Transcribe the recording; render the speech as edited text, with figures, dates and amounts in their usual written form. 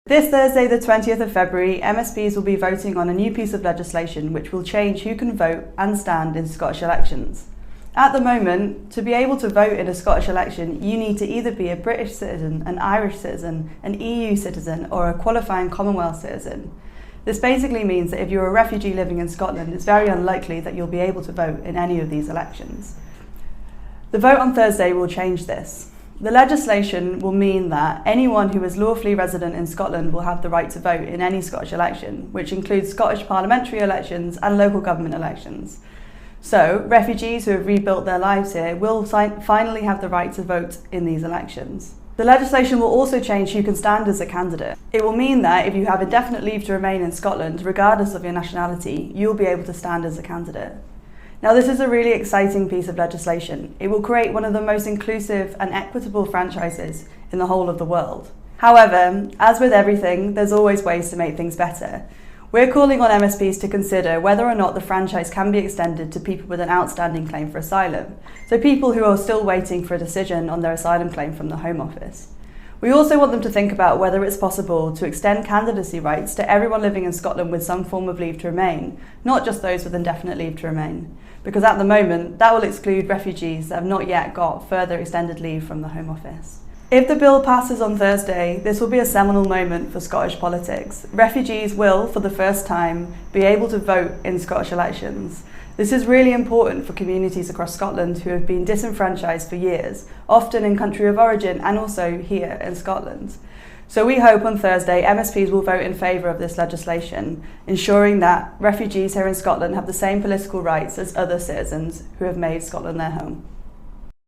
This Thursday, the 20th of February, MSPs will be voting on a new piece of legislation which will change who can vote and stand in Scottish elections. At the moment, to be able to vote in a Scottish election, you need to either be a British citizen, an Irish citizen, an EU citizen, or a qualifying Commonwealth citizen. This basically means that if you're a refugee living in Scotland, it's very unlikely that you'll be able to vote in any of these elections. The vote on Thursday will change this. The legislation will mean that anyone who is lawfully resident in Scotland will have the right to vote in any Scottish election, which includes Scottish parliamentary elections and local government elections. So, refugees who have rebuilt their lives here will finally have the right to vote in these elections. The legislation will also change who can stand as a candidate. It will mean that if you have indefinite leave to remain in Scotland, regardless of your nationality, you'll be able to stand as a candidate. Now, this is a really exciting piece of legislation. It will create one of the most inclusive and equitable franchises in the whole of the world. However, as with everything, there's always ways to make things better. We're calling on MSPs to consider whether or not the franchise can be extended to people with an outstanding claim for asylum, so people who are still waiting for a decision on their asylum claim from the Home Office. We also want them to think about whether it's possible to extend candidacy rights to everyone living in Scotland with some form of leave to remain, not just those with indefinite leave to remain, because at the moment that will exclude refugees that have not yet got further extended leave from the Home Office. If the bill passes on Thursday, this will be a seminal moment for Scottish politics. Refugees will, for the first time, be able to vote in Scottish elections. This is really important for communities across Scotland who have been disenfranchised for years, often in country of origin and also here in Scotland. So we hope on Thursday MSPs will vote in favour of this legislation, ensuring that refugees here in Scotland have the same political rights as other citizens who have made Scotland their home.